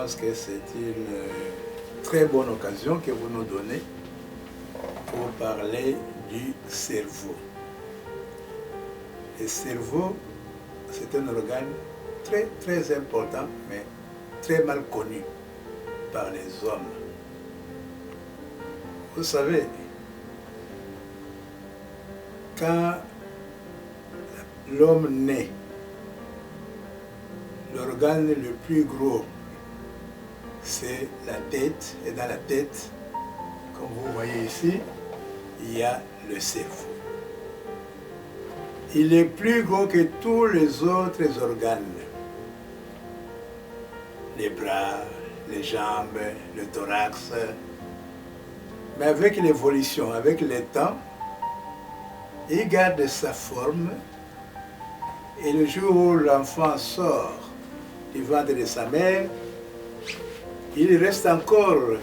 pense que c'est une très bonne occasion que vous nous donnez pour parler du cerveau. Le cerveau, c'est un organe très, très important, mais très mal connu par les hommes. Vous savez, quand l'homme naît, l'organe le plus gros, c'est la tête. Et dans la tête, comme vous voyez ici, il y a le cerveau. Il est plus gros que tous les autres organes. Les bras, les jambes, le thorax. Mais avec l'évolution, avec le temps, il garde sa forme. Et le jour où l'enfant sort du ventre de sa mère, il reste encore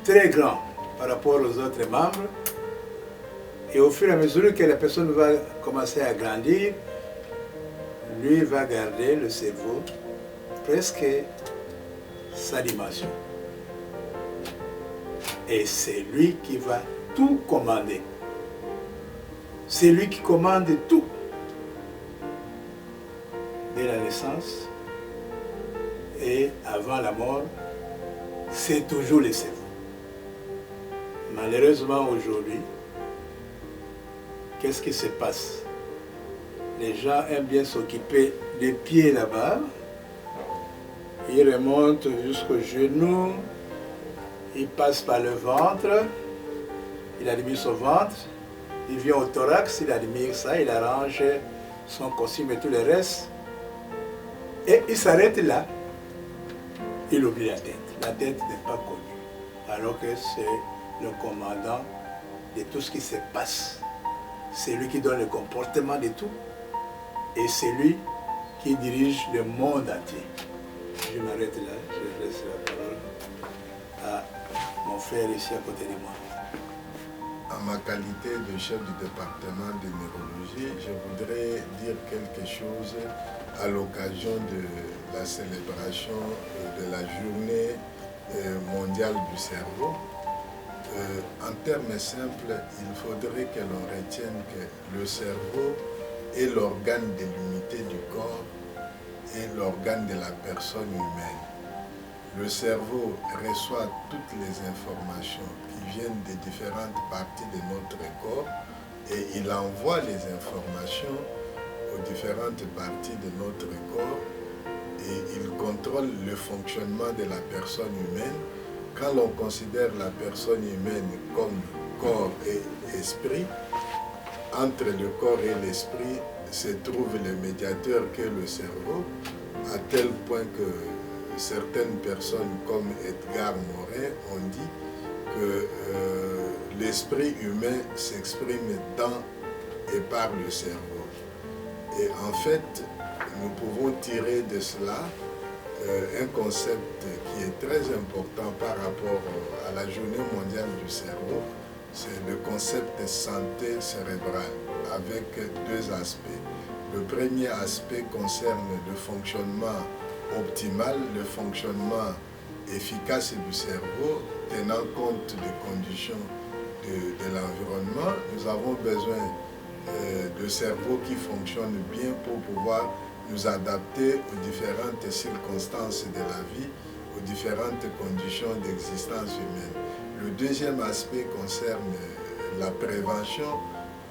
très grand par rapport aux autres membres. Et au fur et à mesure que la personne va commencer à grandir, lui va garder le cerveau presque sa dimension. Et c'est lui qui va tout commander. C'est lui qui commande tout. Dès la naissance et avant la mort, c'est toujours le cerveau. Malheureusement aujourd'hui, qu'est-ce qui se passe? Les gens aiment bien s'occuper des pieds là-bas. Ils remontent jusqu'aux genoux. Ils passent par le ventre. Il admire son ventre. Il vient au thorax, il admire ça, il arrange son costume et tout le reste. Et il s'arrête là. Il oublie la tête. La tête n'est pas connue. Alors que c'est le commandant de tout ce qui se passe. C'est lui qui donne le comportement de tout. Et c'est lui qui dirige le monde entier. Je m'arrête là. Je laisse la parole à mon frère ici à côté de moi. En ma qualité de chef du département de neurologie, je voudrais dire quelque chose à l'occasion de la célébration de la journée mondiale du cerveau. En termes simples, il faudrait que l'on retienne que le cerveau est l'organe de l'unité du corps et l'organe de la personne humaine. Le cerveau reçoit toutes les informations qui viennent des différentes parties de notre corps et il envoie les informations aux différentes parties de notre corps et il contrôle le fonctionnement de la personne humaine. Quand l'on considère la personne humaine comme corps et esprit, entre le corps et l'esprit se trouve le médiateur qu'est le cerveau, à tel point que certaines personnes comme Edgar Morin ont dit que l'esprit humain s'exprime dans et par le cerveau. Et en fait, nous pouvons tirer de cela un concept qui est très important par rapport à la journée mondiale du cerveau, c'est le concept santé cérébrale avec deux aspects. Le premier aspect concerne le fonctionnement optimal, le fonctionnement efficace du cerveau, tenant compte des conditions de l'environnement. Nous avons besoin de cerveaux qui fonctionnent bien pour pouvoir nous adapter aux différentes circonstances de la vie, aux différentes conditions d'existence humaine. Le deuxième aspect concerne la prévention,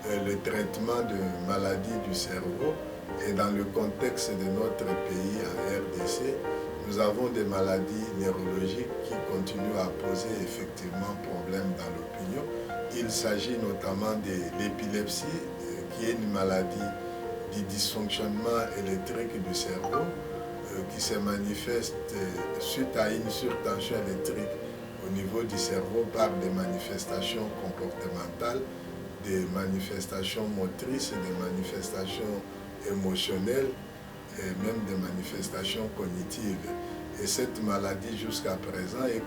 le traitement de maladies du cerveau. Et dans le contexte de notre pays en RDC, nous avons des maladies neurologiques qui continuent à poser effectivement problème dans l'opinion. Il s'agit notamment de l'épilepsie, qui est une maladie du dysfonctionnement électrique du cerveau, qui se manifeste suite à une surtension électrique au niveau du cerveau par des manifestations comportementales, des manifestations motrices, des manifestations émotionnelles et même des manifestations cognitives. Et cette maladie jusqu'à présent est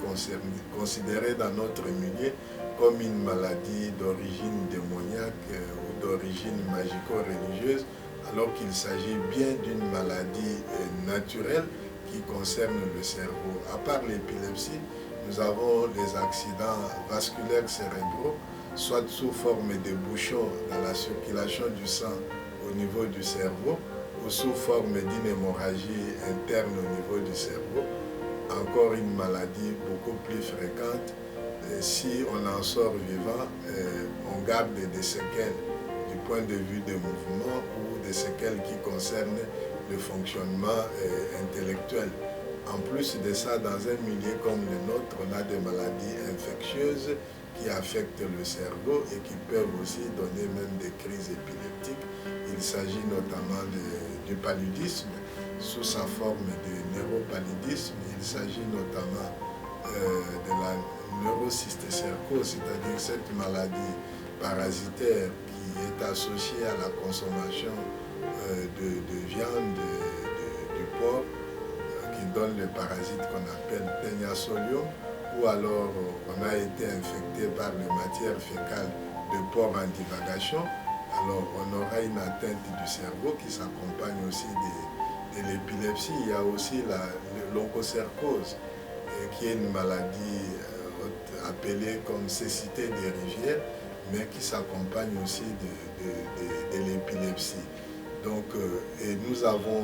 considérée dans notre milieu comme une maladie d'origine démoniaque ou d'origine magico-religieuse, alors qu'il s'agit bien d'une maladie naturelle qui concernent le cerveau. À part l'épilepsie, nous avons les accidents vasculaires cérébraux, soit sous forme de bouchons dans la circulation du sang au niveau du cerveau, ou sous forme d'une hémorragie interne au niveau du cerveau. Encore une maladie beaucoup plus fréquente. Si on en sort vivant, on garde des séquelles du point de vue des mouvements ou des séquelles qui concernent le fonctionnement intellectuel. En plus de ça, dans un milieu comme le nôtre, on a des maladies infectieuses qui affectent le cerveau et qui peuvent aussi donner même des crises épileptiques. Il s'agit notamment du paludisme sous sa forme de neuropaludisme. Il s'agit notamment de la neurocystécercose, c'est-à-dire cette maladie parasitaire qui est associée à la consommation de viande du porc, qui donne le parasite qu'on appelle Taenia solium, ou alors on a été infecté par les matières fécales de porc en divagation. Alors on aura une atteinte du cerveau qui s'accompagne aussi de l'épilepsie. Il y a aussi l'onchocercose, qui est une maladie appelée comme cécité des rivières, mais qui s'accompagne aussi de l'épilepsie. Donc, et nous avons,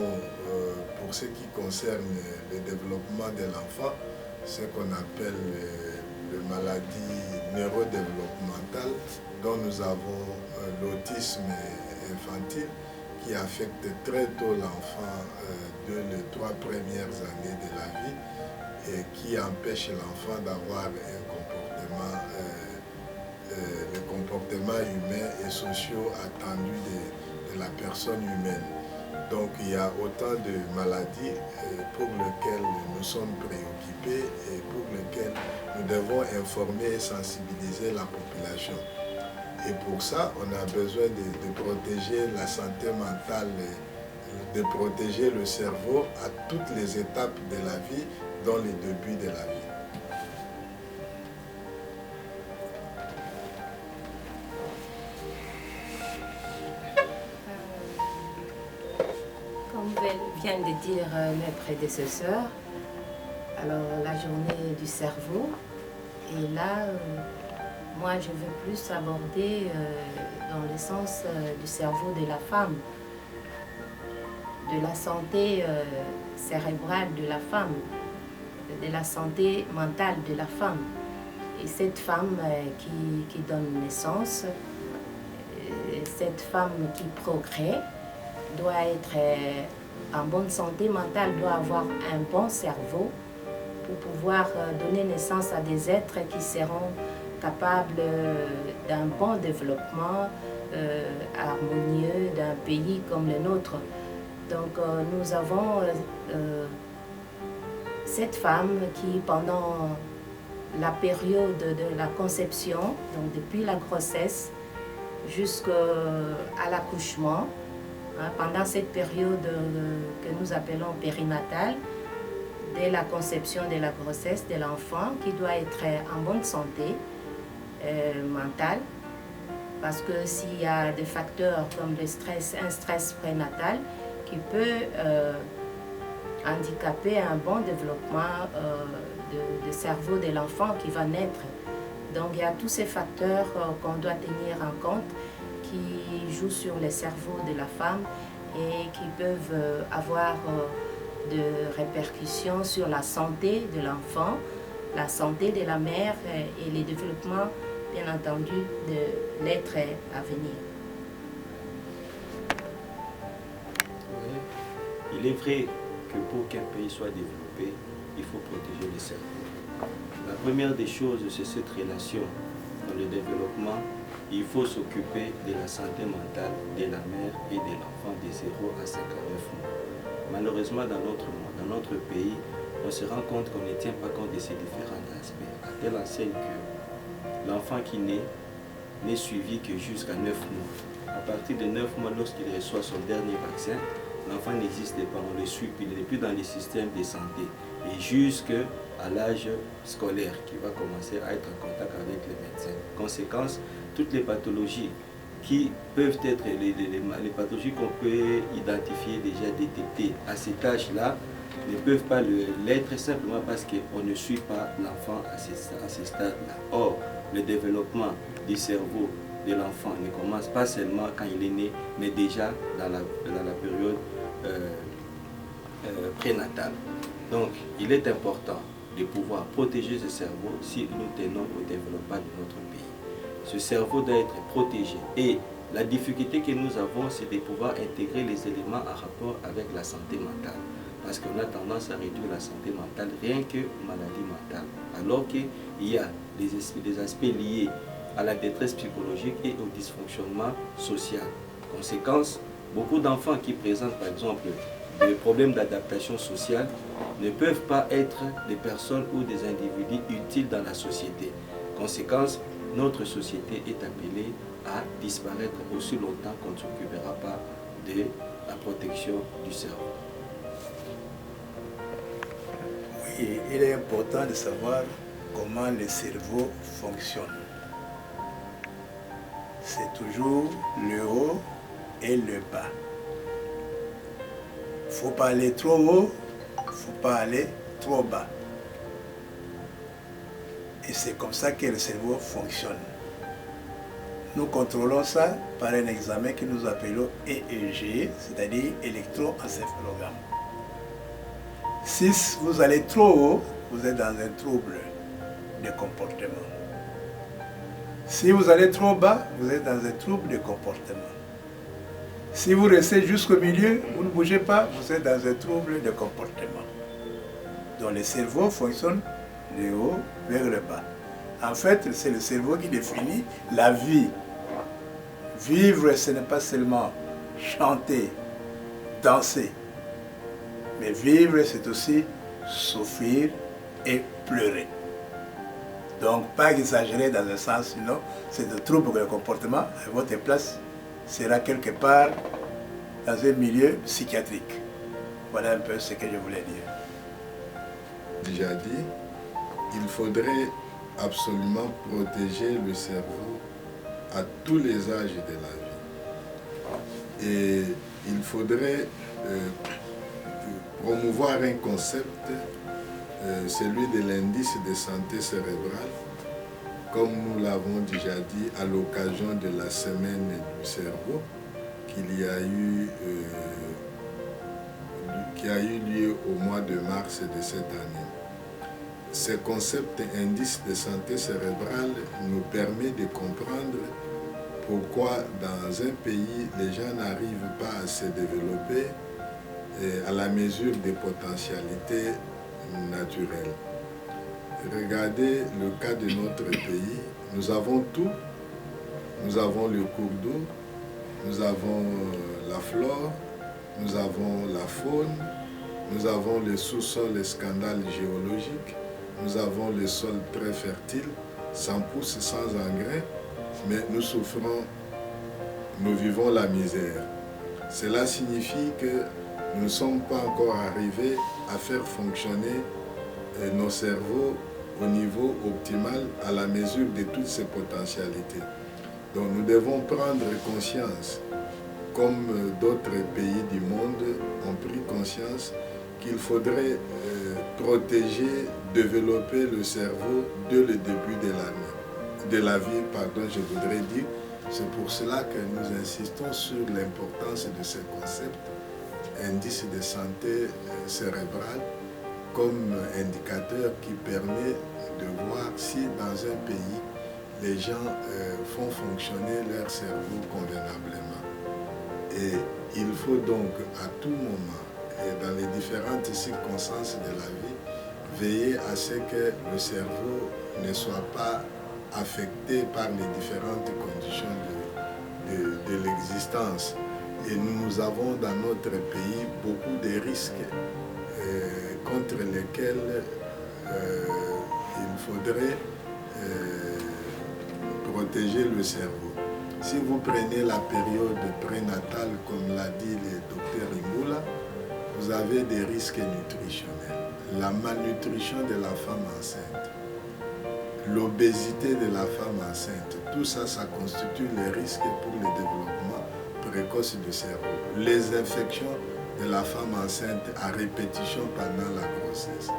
pour ce qui concerne le développement de l'enfant, ce qu'on appelle les maladies neurodéveloppementales, dont nous avons l'autisme infantile, qui affecte très tôt l'enfant dès les 3 premières années de la vie et qui empêche l'enfant d'avoir un comportement, le comportement humain et sociaux attendus de la personne humaine. Donc il y a autant de maladies pour lesquelles nous sommes préoccupés et pour lesquelles nous devons informer et sensibiliser la population. Et pour ça, on a besoin de protéger la santé mentale, de protéger le cerveau à toutes les étapes de la vie, dans les débuts de la vie. Comme vient de dire mes prédécesseurs, alors la journée du cerveau, et là, moi je veux plus aborder dans le sens du cerveau de la femme, de la santé cérébrale de la femme, de la santé mentale de la femme. Et cette femme qui donne naissance, cette femme qui procrée, doit être en bonne santé mentale, doit avoir un bon cerveau pour pouvoir donner naissance à des êtres qui seront capables d'un bon développement harmonieux d'un pays comme le nôtre. Donc nous avons cette femme qui, pendant la période de la conception, donc depuis la grossesse jusqu'à l'accouchement, pendant cette période que nous appelons périnatale, dès la conception de la grossesse de l'enfant, qui doit être en bonne santé mentale, parce que s'il y a des facteurs comme le stress, un stress prénatal qui peut handicaper un bon développement de cerveau de l'enfant qui va naître. Donc il y a tous ces facteurs qu'on doit tenir en compte qui jouent sur le cerveau de la femme et qui peuvent avoir de répercussions sur la santé de l'enfant, la santé de la mère et le développement, bien entendu, de l'être à venir. Oui. Il est vrai que pour qu'un pays soit développé, il faut protéger les cerveaux. La première des choses, c'est cette relation dans le développement. Il faut s'occuper de la santé mentale de la mère et de l'enfant de 0 à 59 mois. Malheureusement, dans notre pays, on se rend compte qu'on ne tient pas compte de ces différents aspects. À telle enseigne que l'enfant qui naît n'est suivi que jusqu'à 9 mois. À partir de 9 mois, lorsqu'il reçoit son dernier vaccin, l'enfant n'existe pas, on le suit, il n'est plus dans les systèmes de santé. Et jusqu'à l'âge scolaire, qui va commencer à être en contact avec les médecins. Conséquence, toutes les pathologies qui peuvent être les pathologies qu'on peut identifier déjà détectées à cet âge-là ne peuvent pas l'être simplement parce qu'on ne suit pas l'enfant à ces stades-là. Or, le développement du cerveau de l'enfant ne commence pas seulement quand il est né, mais déjà dans la période prénatale. Donc, il est important de pouvoir protéger ce cerveau si nous tenons au développement de notre pays. Ce cerveau doit être protégé et la difficulté que nous avons, c'est de pouvoir intégrer les éléments en rapport avec la santé mentale. Parce qu'on a tendance à réduire la santé mentale rien qu'aux maladies mentales. Alors qu'il y a des aspects liés à la détresse psychologique et au dysfonctionnement social. Conséquence, beaucoup d'enfants qui présentent par exemple des problèmes d'adaptation sociale ne peuvent pas être des personnes ou des individus utiles dans la société. Conséquence, notre société est appelée à disparaître aussi longtemps qu'on ne s'occupera pas de la protection du cerveau. Oui, il est important de savoir comment le cerveau fonctionne. C'est toujours le haut et le bas. Il ne faut pas aller trop haut, il ne faut pas aller trop bas. Et c'est comme ça que le cerveau fonctionne. Nous contrôlons ça par un examen que nous appelons EEG, c'est-à-dire électroencéphalogramme. Si vous allez trop haut, vous êtes dans un trouble de comportement. Si vous allez trop bas, vous êtes dans un trouble de comportement. Si vous restez jusqu'au milieu, vous ne bougez pas, vous êtes dans un trouble de comportement. Donc le cerveau fonctionne du haut vers le bas. En fait, c'est le cerveau qui définit la vie. Vivre, ce n'est pas seulement chanter, danser. Mais vivre, c'est aussi souffrir et pleurer. Donc, pas exagérer dans un sens, sinon c'est de trouble de comportement. À votre place sera quelque part dans un milieu psychiatrique. Voilà un peu ce que je voulais dire. Déjà dit, il faudrait absolument protéger le cerveau à tous les âges de la vie. Et il faudrait promouvoir un concept, celui de l'indice de santé cérébrale, comme nous l'avons déjà dit à l'occasion de la semaine du cerveau, qui a eu lieu au mois de mars de cette année. Ce concept indice de santé cérébrale nous permet de comprendre pourquoi dans un pays les gens n'arrivent pas à se développer à la mesure des potentialités naturelles. Regardez le cas de notre pays, nous avons tout. Nous avons le cours d'eau, nous avons la flore, nous avons la faune, nous avons le sous-sol, les scandales géologiques, nous avons le sol très fertile, sans pousse, sans engrais, mais nous souffrons, nous vivons la misère. Cela signifie que nous ne sommes pas encore arrivés à faire fonctionner nos cerveaux au niveau optimal à la mesure de toutes ces potentialités. Donc nous devons prendre conscience, comme d'autres pays du monde ont pris conscience, qu'il faudrait protéger, développer le cerveau dès le début de la vie, je voudrais dire. C'est pour cela que nous insistons sur l'importance de ce concept, indice de santé cérébrale, comme indicateur qui permet de voir si dans un pays, les gens font fonctionner leur cerveau convenablement. Et il faut donc à tout moment, et dans les différentes circonstances de la vie, veiller à ce que le cerveau ne soit pas affecté par les différentes conditions de l'existence. Et nous avons dans notre pays beaucoup de risques contre lesquels il faudrait protéger le cerveau. Si vous prenez la période prénatale, comme l'a dit le docteur Imboula, vous avez des risques nutritionnels. La malnutrition de la femme enceinte, l'obésité de la femme enceinte, tout ça, ça constitue les risques pour le développement précoce du cerveau. Les infections de la femme enceinte à répétition pendant la grossesse.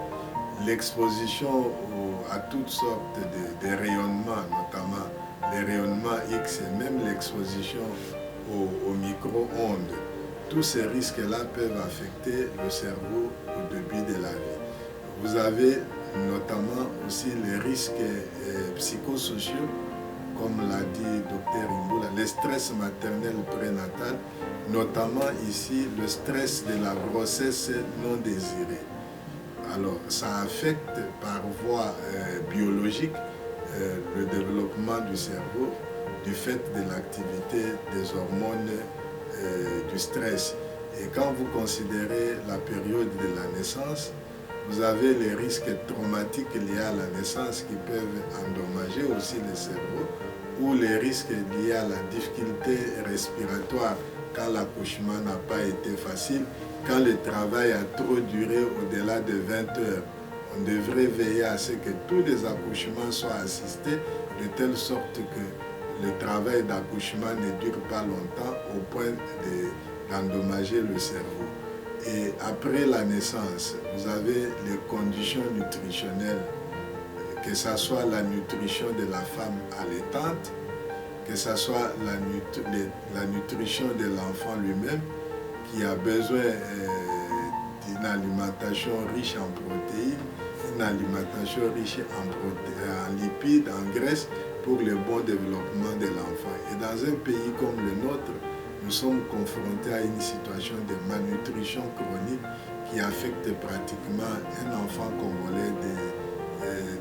L'exposition à toutes sortes de rayonnements, notamment les rayonnements X et même l'exposition aux micro-ondes, tous ces risques-là peuvent affecter le cerveau au début de la vie. Vous avez notamment aussi les risques psychosociaux, comme l'a dit Dr Imbula, le stress maternel prénatal, notamment ici le stress de la grossesse non désirée. Alors, ça affecte par voie biologique le développement du cerveau du fait de l'activité des hormones du stress. Et quand vous considérez la période de la naissance, vous avez les risques traumatiques liés à la naissance qui peuvent endommager aussi le cerveau, ou les risques liés à la difficulté respiratoire quand l'accouchement n'a pas été facile, quand le travail a trop duré au-delà de 20 heures. On devrait veiller à ce que tous les accouchements soient assistés de telle sorte que le travail d'accouchement ne dure pas longtemps au point d'endommager le cerveau. Et après la naissance, vous avez les conditions nutritionnelles, que ce soit la nutrition de la femme allaitante, que ce soit la nutrition de l'enfant lui-même, qui a besoin d'une alimentation riche en protéines, une alimentation riche en lipides, en graisses, pour le bon développement de l'enfant. Et dans un pays comme le nôtre, nous sommes confrontés à une situation de malnutrition chronique qui affecte pratiquement un enfant congolais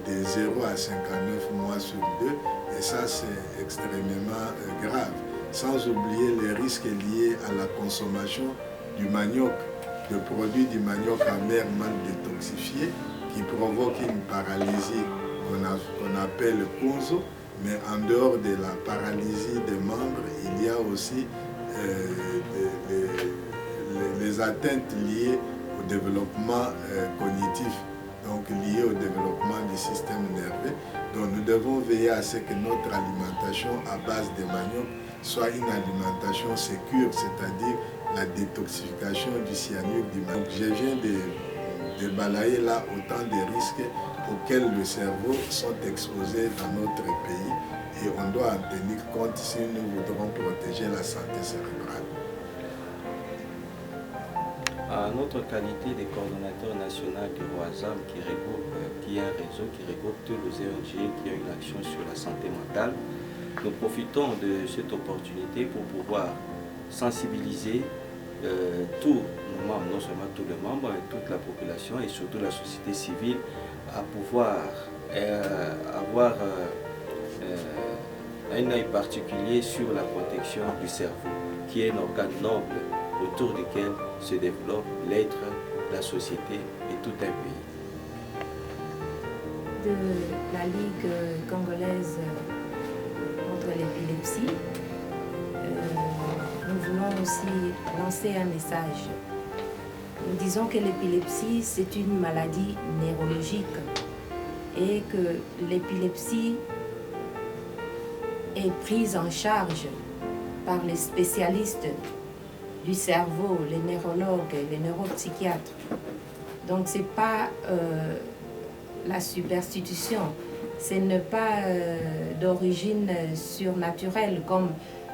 de 0 à 59 mois sur 2. Et ça, c'est extrêmement grave. Sans oublier les risques liés à la consommation du manioc, de produits du manioc amer mal détoxifié, qui provoque une paralysie qu'on appelle Kunzo. Mais en dehors de la paralysie des membres, il y a aussi les atteintes liées au développement cognitif, donc liées au développement du système nerveux. Donc nous devons veiller à ce que notre alimentation à base de manioc soit une alimentation sécure, c'est-à-dire la détoxification du cyanure du manioc. Je viens de balayer là autant de risques auxquels le cerveau sont exposés dans notre pays, et on doit en tenir compte si nous voudrons protéger la santé cérébrale. À notre qualité de coordonnateur national du ROASAM, qui est un réseau qui regroupe tous les ONG qui ont une action sur la santé mentale, nous profitons de cette opportunité pour pouvoir sensibiliser tous nos membres, non seulement tous les membres, mais toute la population et surtout la société civile, à pouvoir avoir un œil particulier sur la protection du cerveau, qui est un organe noble autour duquel se développe l'être, la société et tout un pays. De la Ligue congolaise contre l'épilepsie, nous voulons aussi lancer un message. Nous disons que l'épilepsie, c'est une maladie neurologique et que l'épilepsie est prise en charge par les spécialistes du cerveau, les neurologues, les neuropsychiatres. Donc ce n'est pas la superstitution, ce n'est pas d'origine surnaturelle comme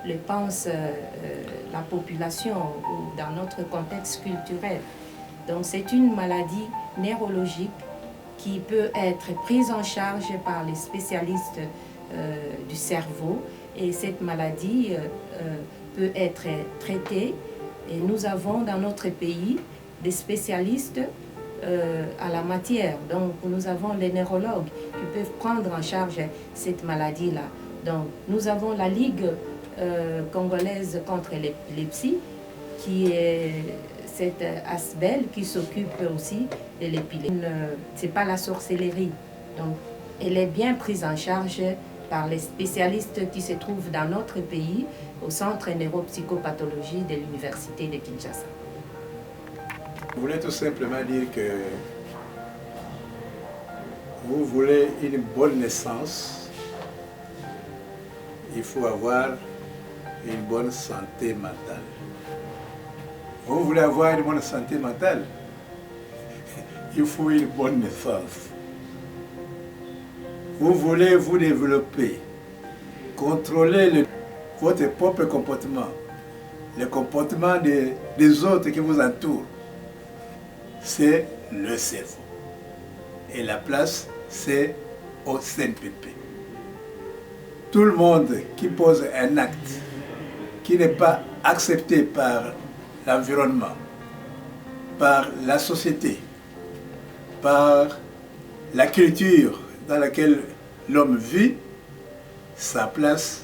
le pense la population ou dans notre contexte culturel. Donc c'est une maladie neurologique qui peut être prise en charge par les spécialistes du cerveau, et cette maladie peut être traitée. Et nous avons dans notre pays des spécialistes à la matière. Donc nous avons les neurologues qui peuvent prendre en charge cette maladie-là. Donc nous avons la Ligue congolaise contre l'épilepsie, qui est cette ASBEL qui s'occupe aussi de l'épilepsie. Ce n'est pas la sorcellerie. Donc elle est bien prise en charge par les spécialistes qui se trouvent dans notre pays au Centre neuropsychopathologie de l'Université de Kinshasa. Je voulais tout simplement dire que vous voulez une bonne naissance, il faut avoir une bonne santé mentale. Vous voulez avoir une bonne santé mentale, il faut une bonne naissance. Vous voulez vous développer, contrôler votre propre comportement, le comportement des autres qui vous entourent. C'est le cerveau. Et la place, c'est au CNPP. Tout le monde qui pose un acte qui n'est pas accepté par l'environnement, par la société, par la culture dans laquelle l'homme vit, sa place,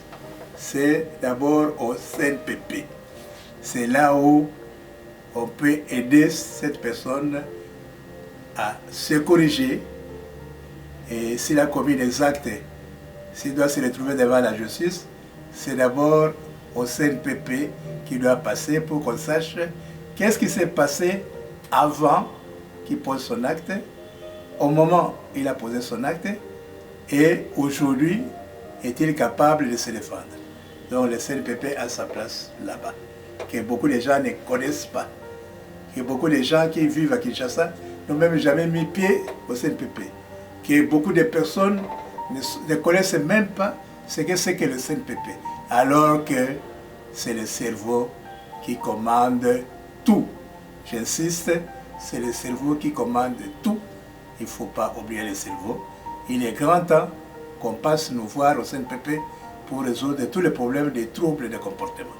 c'est d'abord au CNPP. C'est là où on peut aider cette personne à se corriger, et s'il a commis des actes, s'il doit se retrouver devant la justice, c'est d'abord au CNPP qui doit passer pour qu'on sache qu'est-ce qui s'est passé avant qu'il pose son acte, au moment où il a posé son acte, et aujourd'hui, est-il capable de se défendre. Donc le CNPP a sa place là-bas, que beaucoup de gens ne connaissent pas. Que beaucoup de gens qui vivent à Kinshasa n'ont même jamais mis pied au CNPP. Que beaucoup de personnes ne connaissent même pas ce que c'est que le CNPP. Alors que c'est le cerveau qui commande tout. J'insiste, c'est le cerveau qui commande tout. Il ne faut pas oublier le cerveau. Il est grand temps qu'on passe nous voir au CNPP pour résoudre tous les problèmes des troubles de comportement.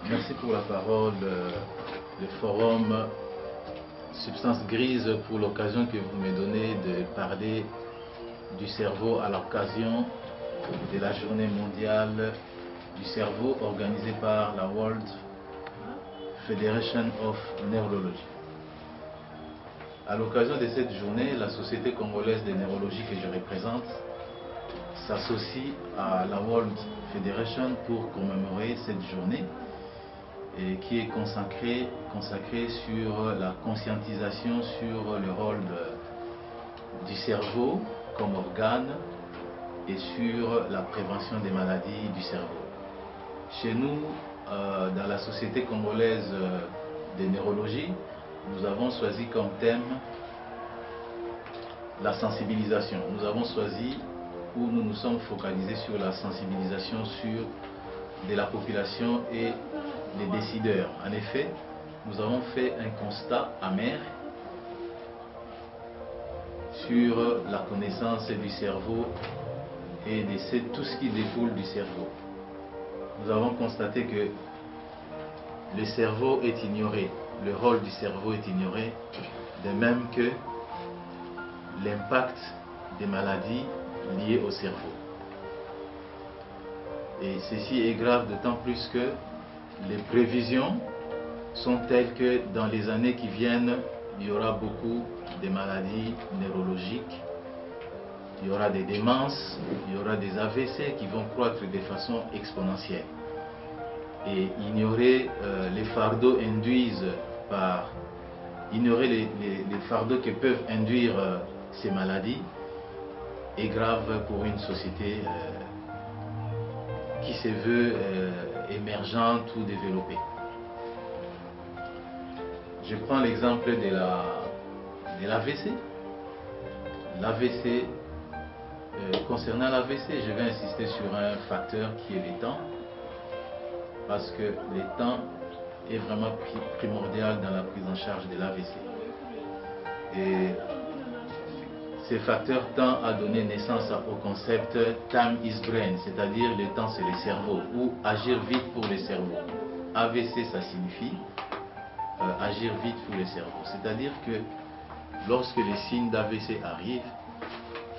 Merci pour la parole, le forum Substance Grise, pour l'occasion que vous me donnez de parler du cerveau à l'occasion de la journée mondiale du cerveau organisée par la World Federation of Neurology. À l'occasion de cette journée, la Société congolaise de neurologie que je représente s'associe à la World Federation pour commémorer cette journée, et qui est consacrée sur la conscientisation sur le rôle du cerveau comme organe et sur la prévention des maladies du cerveau. Chez nous, dans la Société congolaise de neurologie, nous avons choisi comme thème la sensibilisation. Nous avons choisi, où nous nous sommes focalisés sur la sensibilisation de la population et les décideurs. En effet, nous avons fait un constat amer sur la connaissance du cerveau et de tout ce qui découle du cerveau. Nous avons constaté que le cerveau est ignoré, le rôle du cerveau est ignoré, de même que l'impact des maladies liées au cerveau. Et ceci est grave d'autant plus que les prévisions sont telles que dans les années qui viennent, il y aura beaucoup de maladies neurologiques, il y aura des démences, il y aura des AVC qui vont croître de façon exponentielle. Et ignorer les fardeaux les fardeaux que peuvent induire ces maladies est grave pour une société qui se veut émergente ou développée. Je prends l'exemple de l'AVC. L'AVC, concernant l'AVC, je vais insister sur un facteur qui est le temps, parce que le temps est vraiment primordial dans la prise en charge de l'AVC. Et ce facteur temps a donné naissance au concept time is brain, c'est-à-dire le temps c'est le cerveau, ou agir vite pour le cerveau. AVC, ça signifie agir vite pour le cerveau, c'est-à-dire que lorsque les signes d'AVC arrivent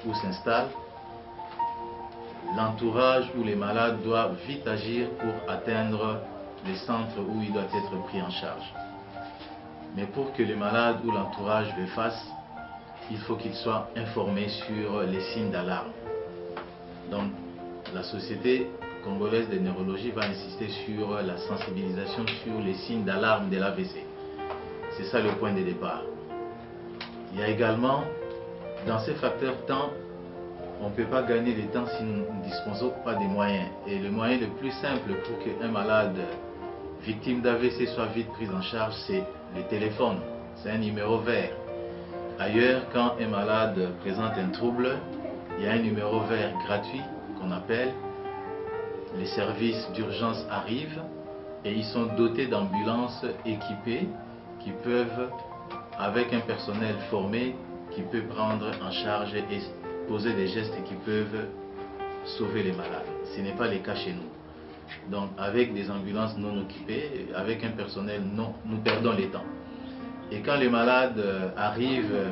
ou s'installent, l'entourage ou les malades doivent vite agir pour atteindre les centres où il doit être pris en charge. Mais pour que le malade ou l'entourage le fasse, il faut qu'il soit informé sur les signes d'alarme. Donc, la Société congolaise de neurologie va insister sur la sensibilisation sur les signes d'alarme de l'AVC. C'est ça le point de départ. Il y a également, dans ces facteurs temps, on ne peut pas gagner du temps si nous ne disposons pas des moyens. Et le moyen le plus simple pour qu'un malade victime d'AVC soit vite pris en charge, c'est le téléphone. C'est un numéro vert. Ailleurs, quand un malade présente un trouble, il y a un numéro vert gratuit qu'on appelle. Les services d'urgence arrivent et ils sont dotés d'ambulances équipées qui peuvent, avec un personnel formé, qui peut prendre en charge et poser des gestes qui peuvent sauver les malades. Ce n'est pas le cas chez nous. Donc avec des ambulances non occupées, avec un personnel non, nous perdons le temps. Et quand les malades arrivent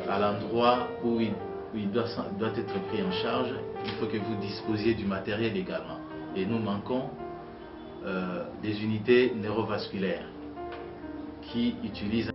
à l'endroit où il doit être pris en charge, il faut que vous disposiez du matériel également. Et nous manquons des unités neurovasculaires qui utilisent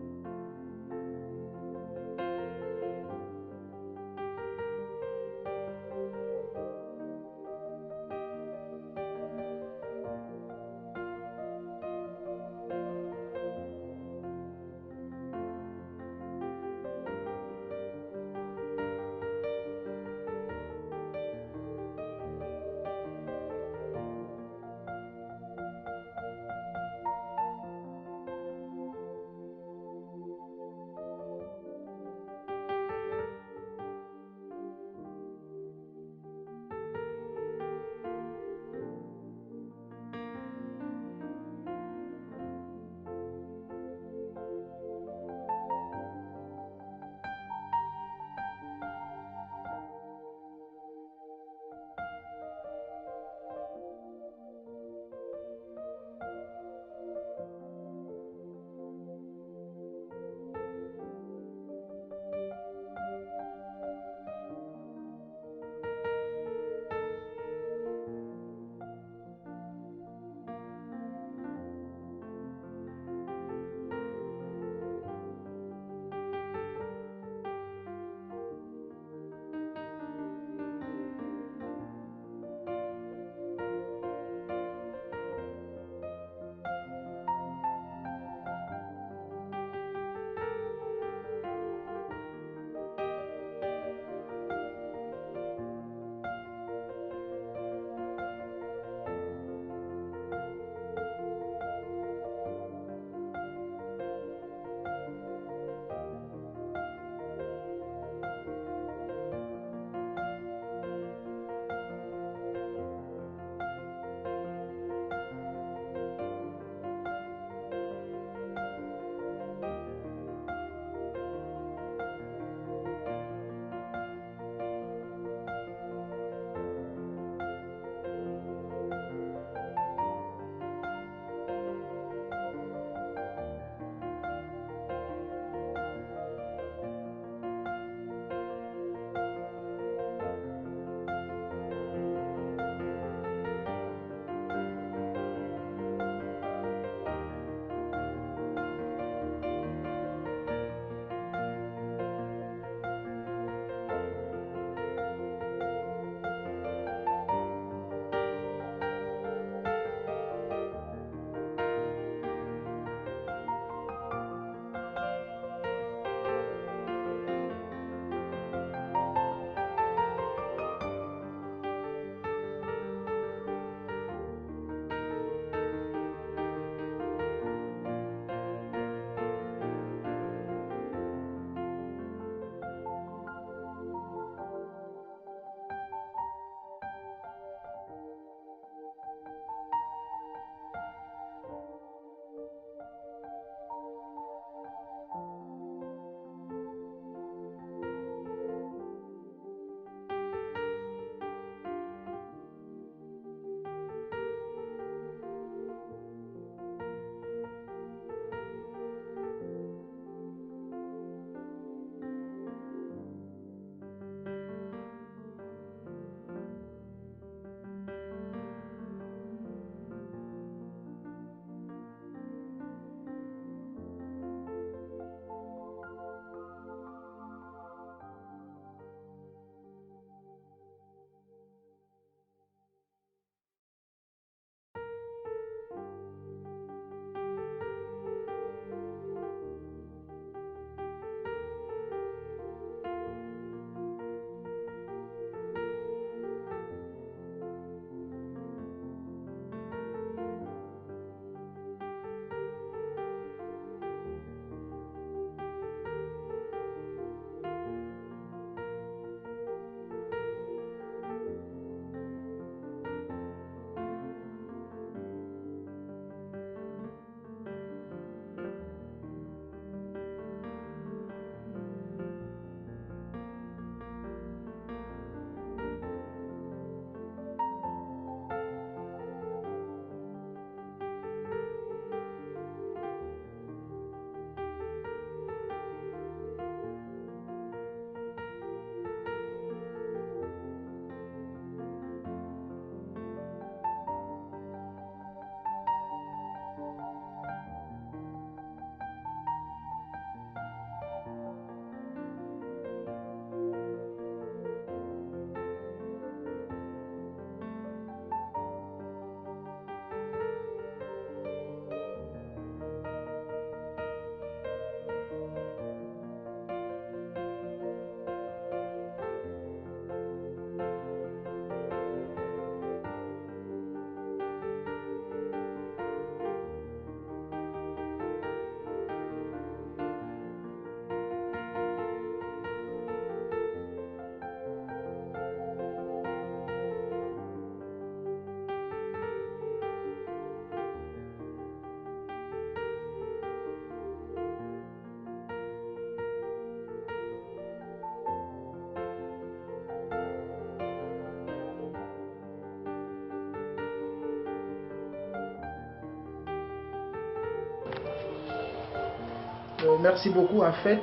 Merci beaucoup. En fait,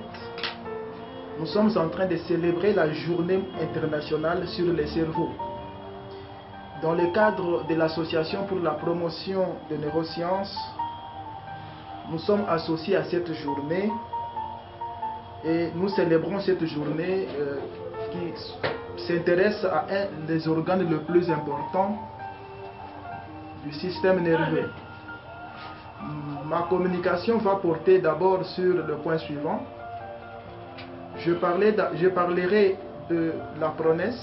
nous sommes en train de célébrer la journée internationale sur les cerveaux. Dans le cadre de l'Association pour la promotion des neurosciences, nous sommes associés à cette journée et nous célébrons cette journée qui s'intéresse à un des organes les plus importants du système nerveux. Ma communication va porter d'abord sur le point suivant. Je parlerai de la PRONES,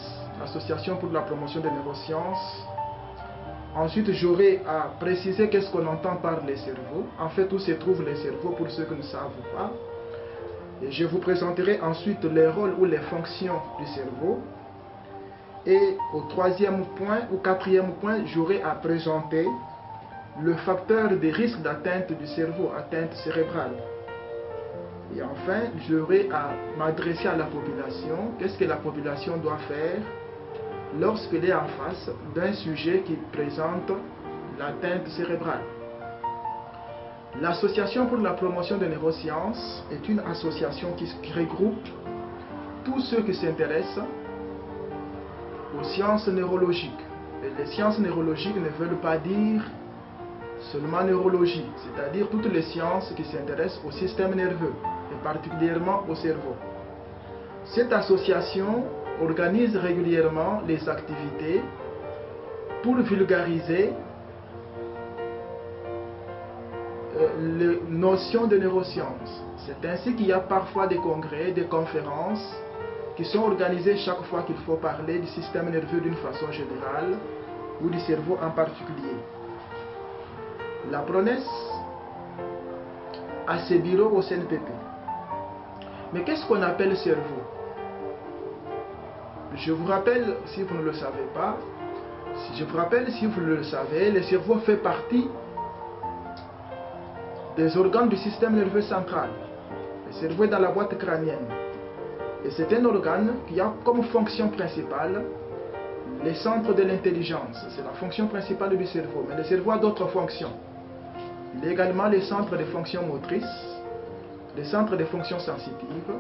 l'Association pour la promotion des neurosciences. Ensuite, j'aurai à préciser qu'est-ce qu'on entend par les cerveaux. En fait, où se trouvent les cerveaux pour ceux qui ne savent pas. Et je vous présenterai ensuite les rôles ou les fonctions du cerveau. Et au troisième point ou quatrième point, j'aurai à présenter le facteur des risques d'atteinte du cerveau, atteinte cérébrale. Et enfin, j'aurai à m'adresser à la population. Qu'est-ce que la population doit faire lorsqu'elle est en face d'un sujet qui présente l'atteinte cérébrale? L'Association pour la promotion des neurosciences est une association qui regroupe tous ceux qui s'intéressent aux sciences neurologiques. Et les sciences neurologiques ne veulent pas dire seulement neurologie, c'est-à-dire toutes les sciences qui s'intéressent au système nerveux, et particulièrement au cerveau. Cette association organise régulièrement les activités pour vulgariser les notions de neurosciences. C'est ainsi qu'il y a parfois des congrès, des conférences qui sont organisées chaque fois qu'il faut parler du système nerveux d'une façon générale ou du cerveau en particulier. La PRONES a ses bureaux au CNPP. Mais qu'est-ce qu'on appelle cerveau? Je vous rappelle, si vous ne le savez pas, si vous le savez, le cerveau fait partie des organes du système nerveux central. Le cerveau est dans la boîte crânienne. Et c'est un organe qui a comme fonction principale les centres de l'intelligence. C'est la fonction principale du cerveau. Mais le cerveau a d'autres fonctions. Il y a également les centres de fonctions motrices, les centres de fonctions sensitives,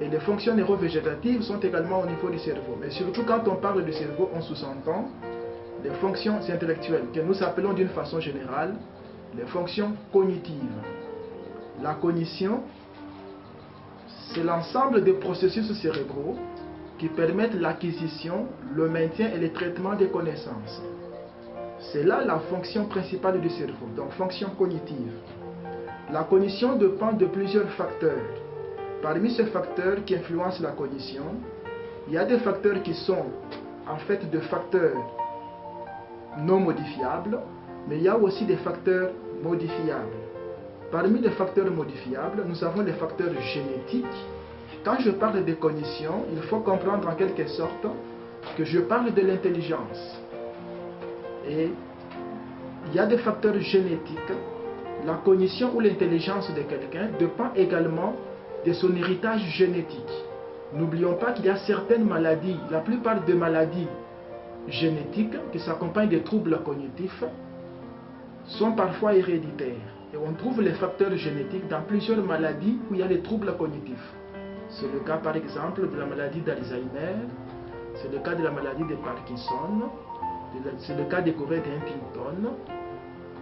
et les fonctions neurovégétatives sont également au niveau du cerveau. Mais surtout quand on parle du cerveau, on sous-entend les fonctions intellectuelles, que nous appelons d'une façon générale les fonctions cognitives. La cognition, c'est l'ensemble des processus cérébraux qui permettent l'acquisition, le maintien et le traitement des connaissances. C'est là la fonction principale du cerveau, donc fonction cognitive. La cognition dépend de plusieurs facteurs. Parmi ces facteurs qui influencent la cognition, il y a des facteurs qui sont en fait des facteurs non modifiables, mais il y a aussi des facteurs modifiables. Parmi les facteurs modifiables, nous avons les facteurs génétiques. Quand je parle de cognition, il faut comprendre en quelque sorte que je parle de l'intelligence. Et il y a des facteurs génétiques. La cognition ou l'intelligence de quelqu'un dépend également de son héritage génétique. N'oublions pas qu'il y a certaines maladies, la plupart des maladies génétiques qui s'accompagnent des troubles cognitifs sont parfois héréditaires. Et on trouve les facteurs génétiques dans plusieurs maladies où il y a les troubles cognitifs. C'est le cas par exemple de la maladie d'Alzheimer, c'est le cas de la maladie de Parkinson, c'est le cas des Corées d'Huntington.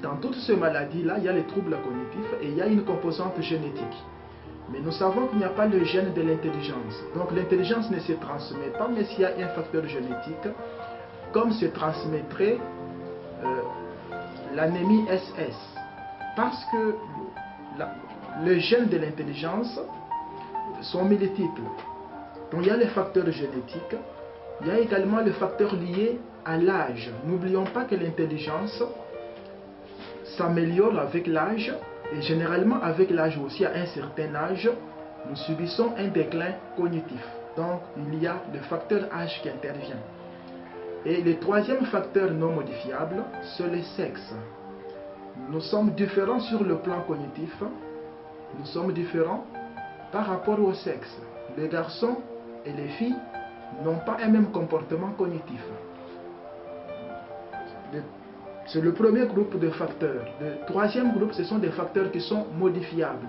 Dans toutes ces maladies-là, il y a les troubles cognitifs et il y a une composante génétique. Mais nous savons qu'il n'y a pas le gène de l'intelligence. Donc l'intelligence ne se transmet pas, mais s'il y a un facteur génétique, comme se transmettrait l'anémie SS. Parce que les gènes de l'intelligence sont multiples. Donc il y a les facteurs génétiques, il y a également les facteurs liés à l'âge. N'oublions pas que l'intelligence s'améliore avec l'âge et généralement avec l'âge aussi, à un certain âge, nous subissons un déclin cognitif. Donc il y a le facteur âge qui intervient. Et le troisième facteur non modifiable, c'est le sexe. Nous sommes différents sur le plan cognitif. Nous sommes différents par rapport au sexe. Les garçons et les filles n'ont pas un même comportement cognitif. C'est le premier groupe de facteurs. Le troisième groupe, ce sont des facteurs qui sont modifiables.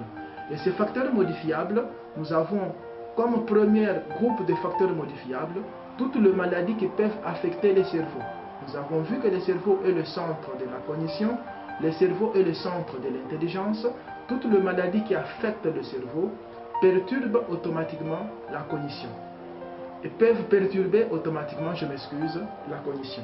Et ces facteurs modifiables, nous avons comme premier groupe de facteurs modifiables toutes les maladies qui peuvent affecter les cerveaux. Nous avons vu que le cerveau est le centre de la cognition, le cerveau est le centre de l'intelligence. Toutes les maladies qui affectent le cerveau perturbent automatiquement la cognition. Et peuvent perturber automatiquement, je m'excuse, la cognition.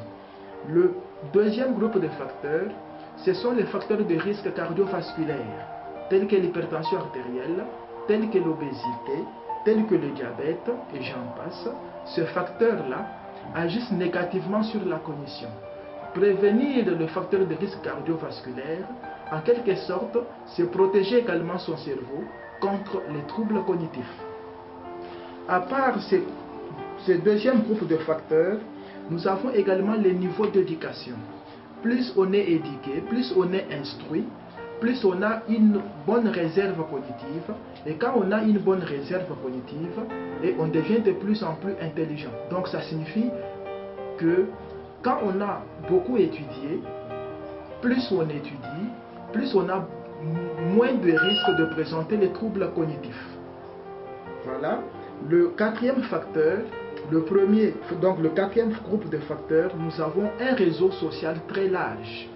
Le deuxième groupe de facteurs, ce sont les facteurs de risque cardiovasculaire, tels que l'hypertension artérielle, tels que l'obésité, tels que le diabète, et j'en passe. Ces facteurs-là agissent négativement sur la cognition. Prévenir le facteur de risque cardiovasculaire, en quelque sorte, c'est protéger également son cerveau contre les troubles cognitifs. À part ce deuxième groupe de facteurs, nous avons également les niveaux d'éducation. Plus on est éduqué, plus on est instruit, plus on a une bonne réserve cognitive. Et quand on a une bonne réserve cognitive, et on devient de plus en plus intelligent. Donc ça signifie que quand on a beaucoup étudié, plus on étudie, plus on a moins de risques de présenter les troubles cognitifs. Voilà. Le quatrième facteur, le quatrième groupe de facteurs, nous avons un réseau social très large.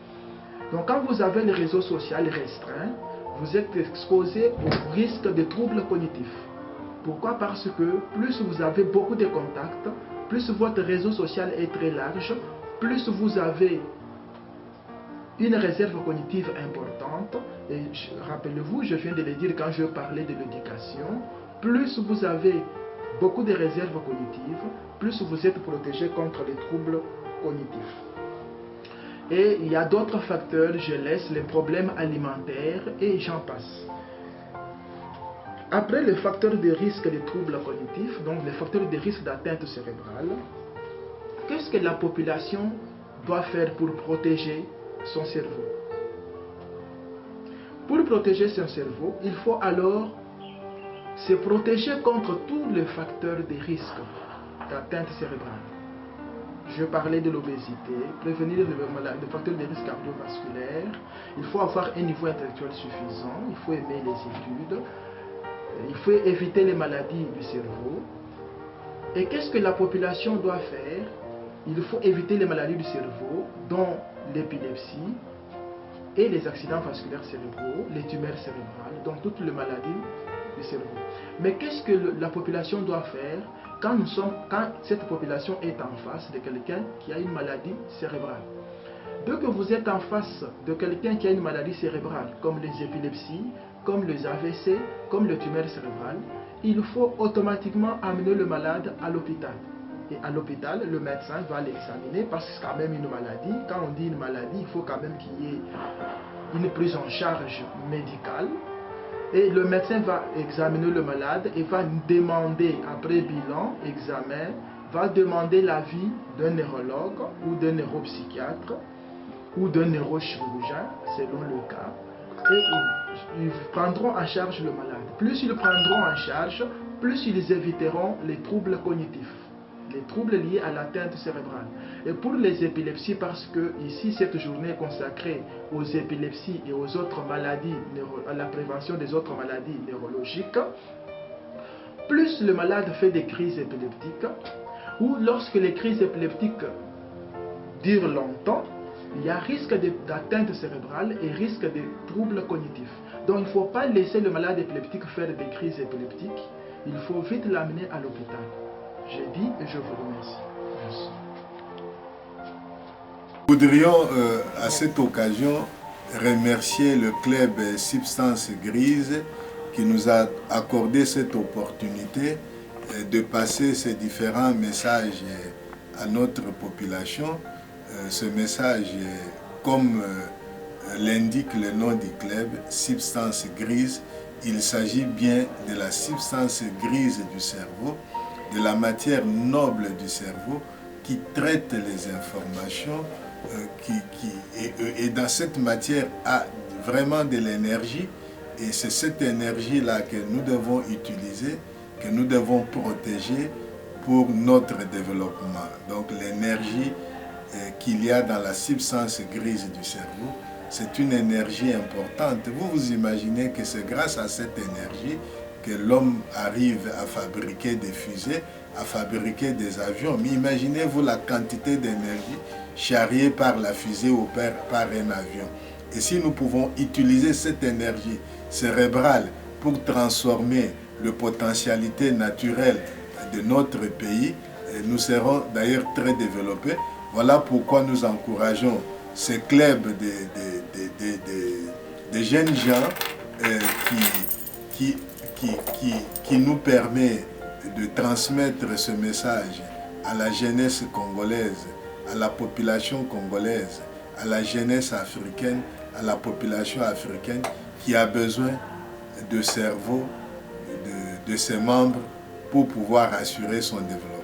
Donc quand vous avez le réseau social restreint, vous êtes exposé au risque de troubles cognitifs. Pourquoi? Parce que plus vous avez beaucoup de contacts, plus votre réseau social est très large, plus vous avez une réserve cognitive importante. Et rappelez-vous, je viens de le dire quand je parlais de l'éducation, plus vous avez beaucoup de réserves cognitives, plus vous êtes protégé contre les troubles cognitifs. Et il y a d'autres facteurs, je laisse les problèmes alimentaires et j'en passe. Après les facteurs de risque des troubles cognitifs, donc les facteurs de risque d'atteinte cérébrale, qu'est-ce que la population doit faire pour protéger son cerveau? Pour protéger son cerveau, il faut alors se protéger contre tous les facteurs de risque d'atteinte cérébrale. Je parlais de l'obésité, prévenir les facteurs de risque cardiovasculaire. Il faut avoir un niveau intellectuel suffisant, il faut aimer les études, il faut éviter les maladies du cerveau. Et qu'est-ce que la population doit faire? Il faut éviter les maladies du cerveau, dont l'épilepsie et les accidents vasculaires cérébraux, les tumeurs cérébrales, donc toutes les maladies du cerveau. Mais qu'est-ce que la population doit faire quand cette population est en face de quelqu'un qui a une maladie cérébrale? Dès que vous êtes en face de quelqu'un qui a une maladie cérébrale, comme les épilepsies, comme les AVC, comme les tumeurs cérébrales, il faut automatiquement amener le malade à l'hôpital. Et à l'hôpital, le médecin va l'examiner parce que c'est quand même une maladie. Quand on dit une maladie, il faut quand même qu'il y ait une prise en charge médicale. Et le médecin va examiner le malade et va demander, après bilan, examen, va demander l'avis d'un neurologue ou d'un neuropsychiatre ou d'un neurochirurgien, selon le cas. Et ils prendront en charge le malade. Plus ils prendront en charge, plus ils éviteront les troubles cognitifs, les troubles liés à l'atteinte cérébrale. Et pour les épilepsies, parce que ici cette journée est consacrée aux épilepsies et aux autres maladies, à la prévention des autres maladies neurologiques, plus le malade fait des crises épileptiques, ou lorsque les crises épileptiques durent longtemps, il y a risque d'atteinte cérébrale et risque de troubles cognitifs. Donc il ne faut pas laisser le malade épileptique faire des crises épileptiques, il faut vite l'amener à l'hôpital. J'ai dit et je vous remercie. Merci. Nous voudrions à cette occasion remercier le club Substance Grise qui nous a accordé cette opportunité de passer ces différents messages à notre population. Ce message, comme l'indique le nom du club, Substance Grise, il s'agit bien de la substance grise du cerveau, de la matière noble du cerveau qui traite les informations, et dans cette matière a vraiment de l'énergie, et c'est cette énergie-là que nous devons utiliser, que nous devons protéger pour notre développement. Donc l'énergie qu'il y a dans la substance grise du cerveau, c'est une énergie importante. Vous vous imaginez que c'est grâce à cette énergie que l'homme arrive à fabriquer des fusées, à fabriquer des avions. Mais imaginez-vous la quantité d'énergie charriée par la fusée ou par un avion. Et si nous pouvons utiliser cette énergie cérébrale pour transformer la potentialité naturelle de notre pays, nous serons d'ailleurs très développés. Voilà pourquoi nous encourageons ces clubs de jeunes gens qui nous permet de transmettre ce message à la jeunesse congolaise, à la population congolaise, à la jeunesse africaine, à la population africaine qui a besoin de cerveau, de ses membres pour pouvoir assurer son développement.